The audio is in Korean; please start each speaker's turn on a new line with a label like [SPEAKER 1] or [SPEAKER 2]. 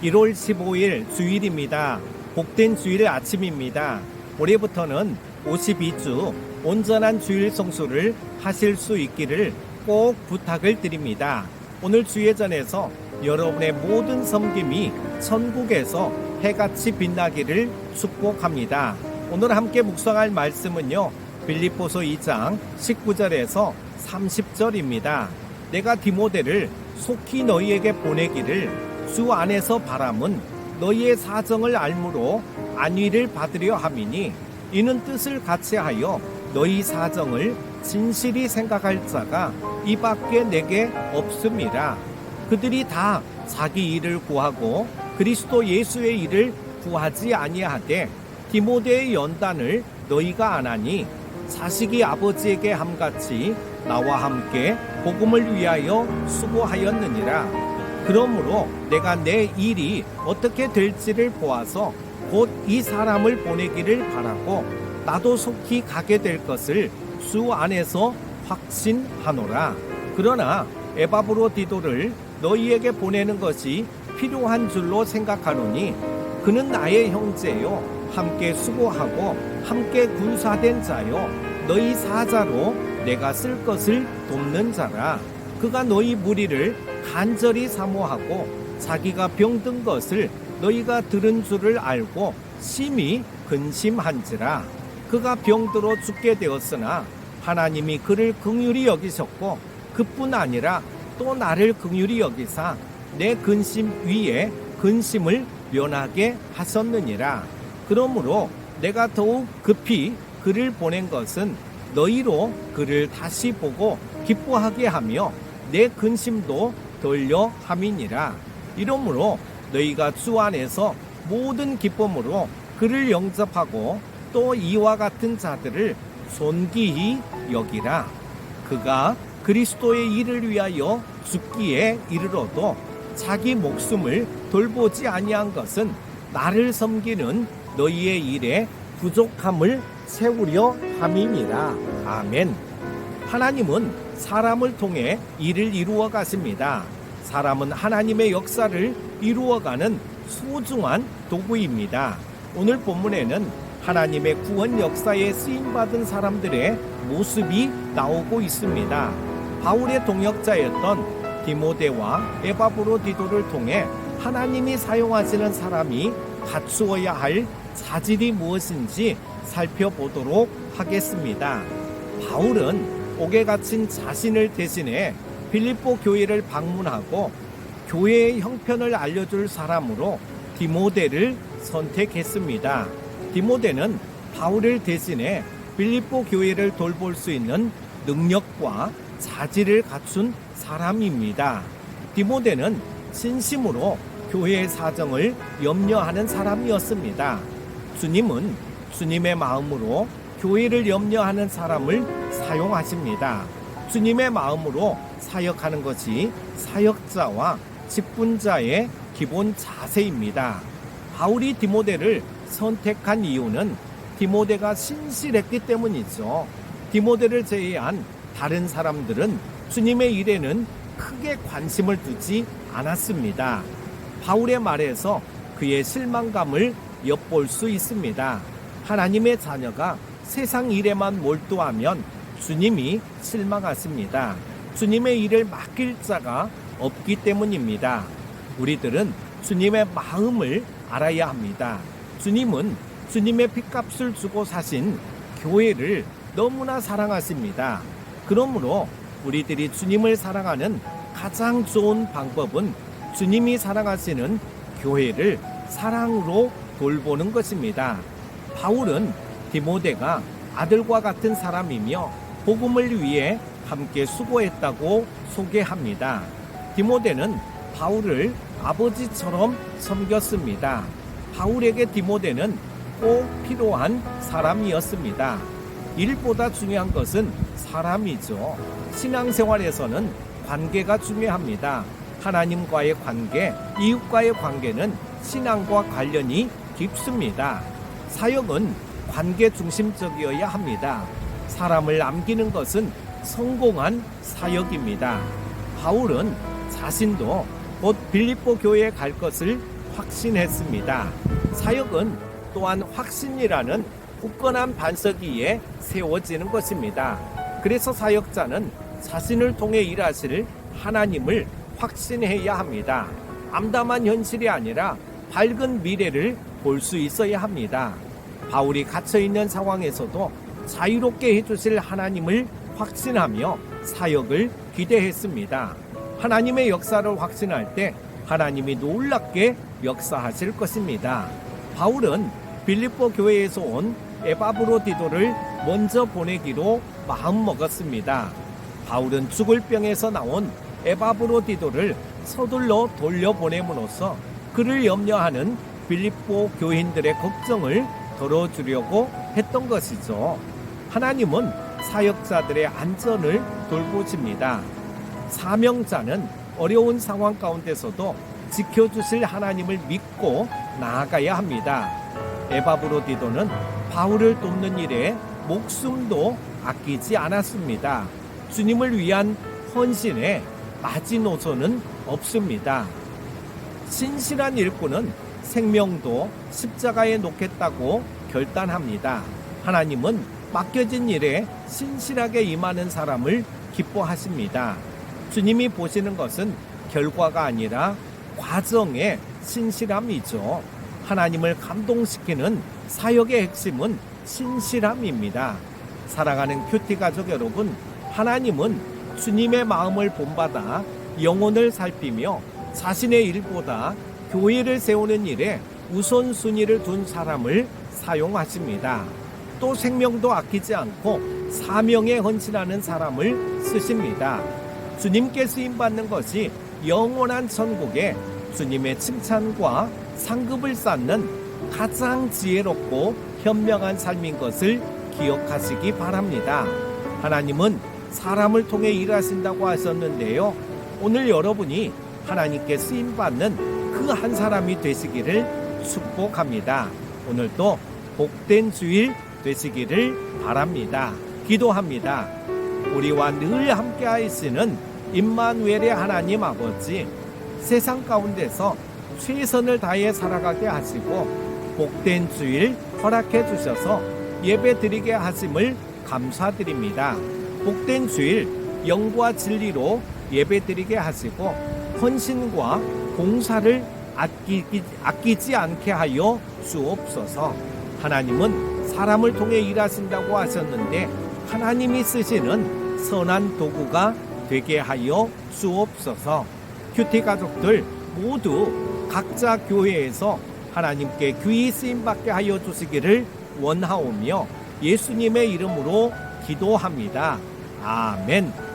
[SPEAKER 1] 1월 15일 주일입니다. 복된 주일 아침입니다. 올해부터는 52주 온전한 주일 성수를 하실 수 있기를 꼭 부탁을 드립니다. 오늘 주예전에서 여러분의 모든 섬김이 천국에서 해같이 빛나기를 축복합니다. 오늘 함께 묵상할 말씀은요, 빌립보서 2장 19절에서 30절입니다. 내가 디모데를 속히 너희에게 보내기를 주 안에서 바람은 너희의 사정을 알므로 안위를 받으려 함이니 이는 뜻을 같이하여 너희 사정을 진실히 생각할 자가 이 밖에 내게 없음이라. 그들이 다 자기 일을 구하고 그리스도 예수의 일을 구하지 아니하되 디모데의 연단을 너희가 안 하니 자식이 아버지에게 함같이 나와 함께 복음을 위하여 수고하였느니라. 그러므로 내가 내 일이 어떻게 될지를 보아서 곧 이 사람을 보내기를 바라고 나도 속히 가게 될 것을 주 안에서 확신하노라. 그러나 에바브로디도를 너희에게 보내는 것이 필요한 줄로 생각하노니 그는 나의 형제요 함께 수고하고 함께 군사된 자요 너희 사자로 내가 쓸 것을 돕는 자라. 그가 너희 무리를 간절히 사모하고 자기가 병든 것을 너희가 들은 줄을 알고 심히 근심한지라. 그가 병들어 죽게 되었으나 하나님이 그를 긍휼히 여기셨고 그뿐 아니라 또 나를 긍휼히 여기사 내 근심 위에 근심을 면하게 하셨느니라. 그러므로 내가 더욱 급히 그를 보낸 것은 너희로 그를 다시 보고 기뻐하게 하며 내 근심도 돌려 함이니라. 이러므로 너희가 주 안에서 모든 기쁨으로 그를 영접하고 또 이와 같은 자들을 존귀히 여기라. 그가 그리스도의 일을 위하여 죽기에 이르러도 자기 목숨을 돌보지 아니한 것은 나를 섬기는 너희의 일에 부족함을 채우려 함이니라. 아멘. 하나님은 사람을 통해 일을 이루어 가십니다. 사람은 하나님의 역사를 이루어가는 소중한 도구입니다. 오늘 본문에는 하나님의 구원 역사에 쓰임받은 사람들의 모습이 나오고 있습니다. 바울의 동역자였던 디모데와 에바브로디도를 통해 하나님이 사용하시는 사람이 갖추어야 할 자질이 무엇인지 살펴보도록 하겠습니다. 바울은 옥에 갇힌 자신을 대신해 빌립보 교회를 방문하고 교회의 형편을 알려줄 사람으로 디모데를 선택했습니다. 디모데는 바울을 대신해 빌립보 교회를 돌볼 수 있는 능력과 자질을 갖춘 사람입니다. 디모데는 진심으로 교회의 사정을 염려하는 사람이었습니다. 주님은 주님의 마음으로 교회를 염려하는 사람을 사용하십니다. 주님의 마음으로 사역하는 것이 사역자와 직분자의 기본 자세입니다. 바울이 디모데를 선택한 이유는 디모데가 신실했기 때문이죠. 디모데를 제외한 다른 사람들은 주님의 일에는 크게 관심을 두지 않았습니다. 바울의 말에서 그의 실망감을 엿볼 수 있습니다. 하나님의 자녀가 세상 일에만 몰두하면 주님이 실망하십니다. 주님의 일을 맡길 자가 없기 때문입니다. 우리들은 주님의 마음을 알아야 합니다. 주님은 주님의 핏값을 주고 사신 교회를 너무나 사랑하십니다. 그러므로 우리들이 주님을 사랑하는 가장 좋은 방법은 주님이 사랑하시는 교회를 사랑으로 돌보는 것입니다. 바울은 디모데가 아들과 같은 사람이며 복음을 위해 함께 수고했다고 소개합니다. 디모데는 바울을 아버지처럼 섬겼습니다. 바울에게 디모데는 꼭 필요한 사람이었습니다. 일보다 중요한 것은 사람이죠. 신앙생활에서는 관계가 중요합니다. 하나님과의 관계, 이웃과의 관계는 신앙과 관련이 깊습니다. 사역은 관계 중심적이어야 합니다. 사람을 남기는 것은 성공한 사역입니다. 바울은 자신도 곧 빌립보 교회에 갈 것을 확신했습니다. 사역은 또한 확신이라는 굳건한 반석 위에 세워지는 것입니다. 그래서 사역자는 자신을 통해 일하실 하나님을 확신해야 합니다. 암담한 현실이 아니라 밝은 미래를 볼 수 있어야 합니다. 바울이 갇혀있는 상황에서도 자유롭게 해주실 하나님을 확신하며 사역을 기대했습니다. 하나님의 역사를 확신할 때 하나님이 놀랍게 역사하실 것입니다. 바울은 빌립보 교회에서 온 에바브로디도를 먼저 보내기로 마음먹었습니다. 바울은 죽을 병에서 나온 에바브로디도를 서둘러 돌려보냄으로써 그를 염려하는 빌립보 교인들의 걱정을 덜어주려고 했던 것이죠. 하나님은 사역자들의 안전을 돌보십니다. 사명자는 어려운 상황 가운데서도 지켜주실 하나님을 믿고 나아가야 합니다. 에바브로디도는 바울을 돕는 일에 목숨도 아끼지 않았습니다. 주님을 위한 헌신에 마지노선은 없습니다. 신실한 일꾼은 생명도 십자가에 놓겠다고 결단합니다. 하나님은 맡겨진 일에 신실하게 임하는 사람을 기뻐하십니다. 주님이 보시는 것은 결과가 아니라 과정의 신실함이죠. 하나님을 감동시키는 사역의 핵심은 신실함입니다. 사랑하는 큐티 가족 여러분, 하나님은 주님의 마음을 본받아 영혼을 살피며 자신의 일보다 교회를 세우는 일에 우선순위를 둔 사람을 사용하십니다. 또 생명도 아끼지 않고 사명에 헌신하는 사람을 쓰십니다. 주님께 쓰임받는 것이 영원한 천국에 주님의 칭찬과 상급을 쌓는 가장 지혜롭고 현명한 삶인 것을 기억하시기 바랍니다. 하나님은 사람을 통해 일하신다고 하셨는데요. 오늘 여러분이 하나님께 쓰임받는 그 한 사람이 되시기를 축복합니다. 오늘도 복된 주일 되시기를 바랍니다. 기도합니다. 우리와 늘 함께 하시는 임마누엘의 하나님 아버지, 세상 가운데서 최선을 다해 살아가게 하시고 복된 주일 허락해 주셔서 예배 드리게 하심을 감사드립니다. 복된 주일 영과 진리로 예배 드리게 하시고 헌신과 봉사를 아끼지 않게 하여 주옵소서. 하나님은 사람을 통해 일하신다고 하셨는데 하나님이 쓰시는 선한 도구가 되게 하여 주옵소서. 큐티 가족들 모두 각자 교회에서 하나님께 귀히 쓰임받게 하여 주시기를 원하오며 예수님의 이름으로 기도합니다. 아멘.